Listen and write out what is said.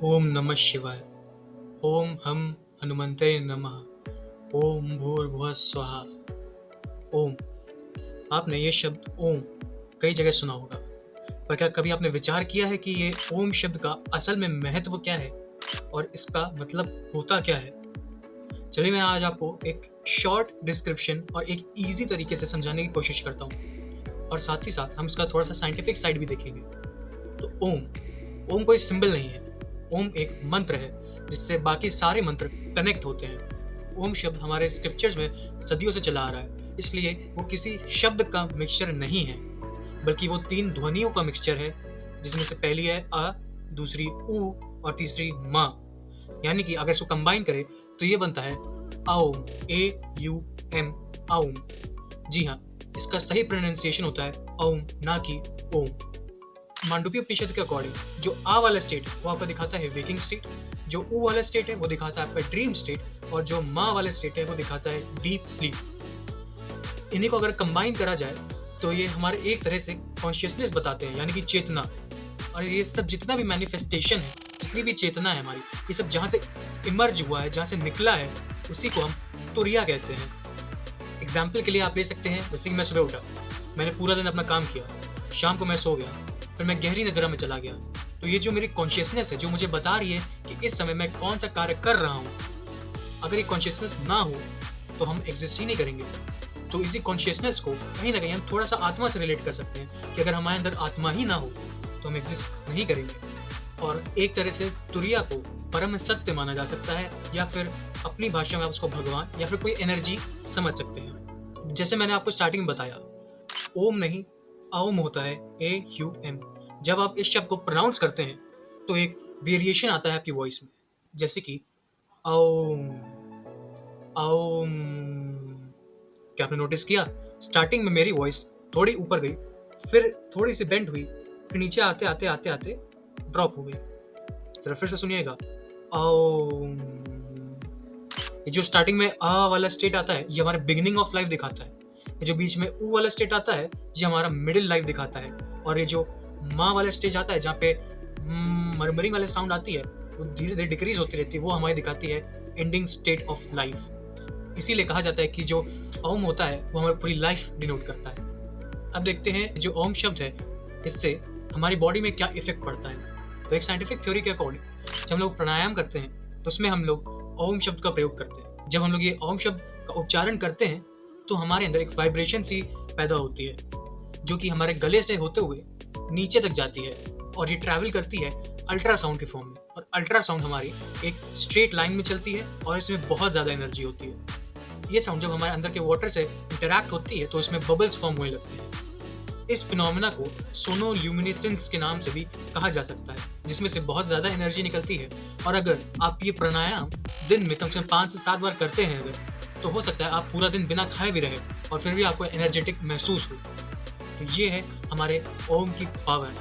ओम नमः शिवाय। ओम हम हनुमंते नमः। ओम भूर्भुवः स्वहा। ओम। आपने ये शब्द ओम कई जगह सुना होगा, पर क्या कभी आपने विचार किया है कि ये ओम शब्द का असल में महत्व क्या है और इसका मतलब होता क्या है? चलिए मैं आज आपको एक शॉर्ट डिस्क्रिप्शन और एक ईजी तरीके से समझाने की कोशिश करता हूँ, और साथ ही साथ हम इसका थोड़ा सा साइंटिफिक साइड भी देखेंगे। तो ओम कोई सिंबल नहीं है। ओम एक मंत्र है जिससे बाकी सारे मंत्र कनेक्ट होते हैं। ओम शब्द हमारे स्क्रिप्चर्स में सदियों से चला आ रहा है, इसलिए वो किसी शब्द का मिक्सचर नहीं है, बल्कि वो 3 ध्वनियों का मिक्सचर है, जिसमें से पहली है अ, दूसरी उ और तीसरी मा। यानी कि अगर इसको कंबाइन करें तो ये बनता है अओम, AUM, अओम। जी हाँ, इसका सही प्रोनाउंसिएशन होता है ओम, ना कि ओम। मांडुक्य उपनिषद के अकॉर्डिंग जो आ वाला स्टेट वो आपको दिखाता है वेकिंग स्टेट, जो ऊ वाला स्टेट है वो दिखाता है आपका ड्रीम स्टेट, और जो मा वाला स्टेट है वो दिखाता है डीप स्लीप। इन्हीं को अगर कंबाइन करा जाए तो ये हमारे एक तरह से कॉन्शियसनेस बताते हैं, यानी कि चेतना। और ये सब जितना भी मैनिफेस्टेशन है, जितनी भी चेतना है हमारी, ये सब जहाँ से इमर्ज हुआ है, जहाँ से निकला है, उसी को हम तुरिया कहते हैं। एग्जाम्पल के लिए आप ले सकते हैं, जैसे कि मैं सुबह उठा, मैंने पूरा दिन अपना काम किया, शाम को मैं सो गया, फिर मैं गहरी निद्रा में चला गया। तो ये जो मेरी कॉन्शियसनेस है, जो मुझे बता रही है कि इस समय मैं कौन सा कार्य कर रहा हूँ, अगर ये कॉन्शियसनेस ना हो तो हम एग्जिस्ट ही नहीं करेंगे। तो इसी कॉन्शियसनेस को कहीं ना कहीं हम थोड़ा सा आत्मा से रिलेट कर सकते हैं कि अगर हमारे अंदर आत्मा ही ना हो तो हम एग्जिस्ट नहीं करेंगे। और एक तरह से तुरिया को परम सत्य माना जा सकता है, या फिर अपनी भाषा में आप उसको भगवान या फिर कोई एनर्जी समझ सकते हैं। जैसे मैंने आपको स्टार्टिंग में बताया, ओम नहीं ओम होता है AUM। जब आप इस शब्द को प्रोनाउंस करते हैं तो एक वेरिएशन आता है आपकी वॉइस में, जैसे कि ओम, ओम। क्या आपने नोटिस किया, स्टार्टिंग में मेरी वॉइस थोड़ी ऊपर गई, फिर थोड़ी सी बेंड हुई, फिर नीचे आते आते आते आते ड्रॉप हो गई। जरा फिर से सुनिएगा, ओम। ये जो स्टार्टिंग में आ वाला स्टेट आता है, ये हमारा बिगिनिंग ऑफ लाइफ दिखाता है। ये जो बीच में ऊ वाला स्टेट आता है, ये हमारा मिडिल लाइफ दिखाता है। और ये जो मा वाला स्टेज आता है, जहाँ पे मरमरिंग वाले साउंड आती है, वो धीरे धीरे डिक्रीज होती रहती है, वो हमारी दिखाती है एंडिंग स्टेट ऑफ लाइफ। इसीलिए कहा जाता है कि जो ओम होता है वो हमारी पूरी लाइफ डिनोट करता है। अब देखते हैं जो ओम शब्द है, इससे हमारी बॉडी में क्या इफेक्ट पड़ता है। तो एक साइंटिफिक थ्योरी के अकॉर्डिंग जब हम लोग प्राणायाम करते हैं तो उसमें हम लोग ओम शब्द का प्रयोग करते हैं। जब हम लोग ये ओम शब्द का उच्चारण करते हैं तो हमारे अंदर एक वाइब्रेशन सी पैदा होती है, जो कि हमारे गले से होते हुए नीचे तक जाती है, और ये ट्रैवल करती है अल्ट्रासाउंड के फॉर्म में। और अल्ट्रासाउंड हमारी एक स्ट्रेट लाइन में चलती है और इसमें बहुत ज़्यादा एनर्जी होती है। ये साउंड जब हमारे अंदर के वाटर से इंटरैक्ट होती है तो इसमें बबल्स फॉर्म होने लगते हैं। इस फिनोमेना को सोनोल्यूमिनेसेंस के नाम से भी कहा जा सकता है, जिसमें से बहुत ज़्यादा एनर्जी निकलती है। और अगर आप ये प्राणायाम दिन में कम से कम 5 से 7 बार करते हैं अगर, तो हो सकता है आप पूरा दिन बिना खाए भी रहे और फिर भी आपको एनर्जेटिक महसूस हो। तो ये है हमारे ओम की पावर।